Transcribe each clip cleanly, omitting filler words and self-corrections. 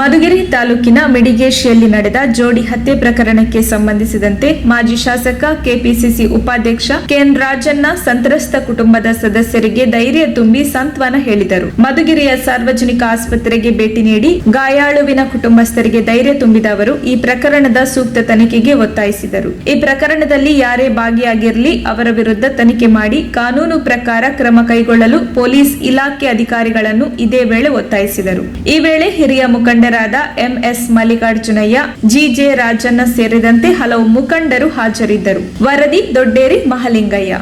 ಮಧುಗಿರಿ ತಾಲೂಕಿನ ಮಿಡಿಗೇಶಿಯಲ್ಲಿ ನಡೆದ ಜೋಡಿ ಹತ್ಯೆ ಪ್ರಕರಣಕ್ಕೆ ಸಂಬಂಧಿಸಿದಂತೆ ಮಾಜಿ ಶಾಸಕ ಕೆಪಿಸಿಸಿ ಉಪಾಧ್ಯಕ್ಷ ಕೆಎನ್ ರಾಜಣ್ಣ ಸಂತ್ರಸ್ತ ಕುಟುಂಬದ ಸದಸ್ಯರಿಗೆ ಧೈರ್ಯ ತುಂಬಿ ಸಾಂತ್ವನ ಹೇಳಿದರು. ಮಧುಗಿರಿಯ ಸಾರ್ವಜನಿಕ ಆಸ್ಪತ್ರೆಗೆ ಭೇಟಿ ನೀಡಿ ಗಾಯಾಳುವಿನ ಕುಟುಂಬಸ್ಥರಿಗೆ ಧೈರ್ಯ ತುಂಬಿದ ಅವರು ಈ ಪ್ರಕರಣದ ಸೂಕ್ತ ತನಿಖೆಗೆ ಒತ್ತಾಯಿಸಿದರು. ಈ ಪ್ರಕರಣದಲ್ಲಿ ಯಾರೇ ಭಾಗಿಯಾಗಿರಲಿ ಅವರ ವಿರುದ್ಧ ತನಿಖೆ ಮಾಡಿ ಕಾನೂನು ಪ್ರಕಾರ ಕ್ರಮ ಕೈಗೊಳ್ಳಲು ಪೊಲೀಸ್ ಇಲಾಖೆ ಅಧಿಕಾರಿಗಳನ್ನು ಇದೇ ವೇಳೆ ಒತ್ತಾಯಿಸಿದರು. ಈ ವೇಳೆ ಹಿರಿಯ ಮುಖಂಡರಾದ ಎಂಎಸ್ ಮಲ್ಲಿಕಾರ್ಜುನಯ್ಯ, ಜಿಜೆ ರಾಜಣ್ಣ ಸೇರಿದಂತೆ ಹಲವು ಮುಖಂಡರು ಹಾಜರಿದ್ದರು. ವರದಿ ದೊಡ್ಡೇರಿ ಮಹಲಿಂಗಯ್ಯ.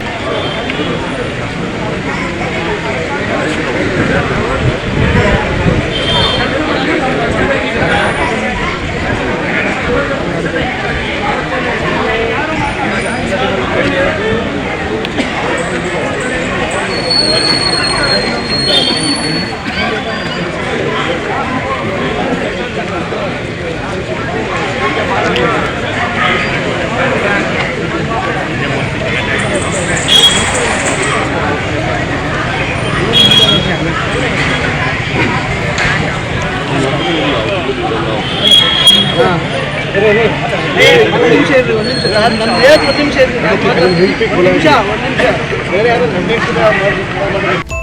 ಒಂದು ನಿಮಿಷ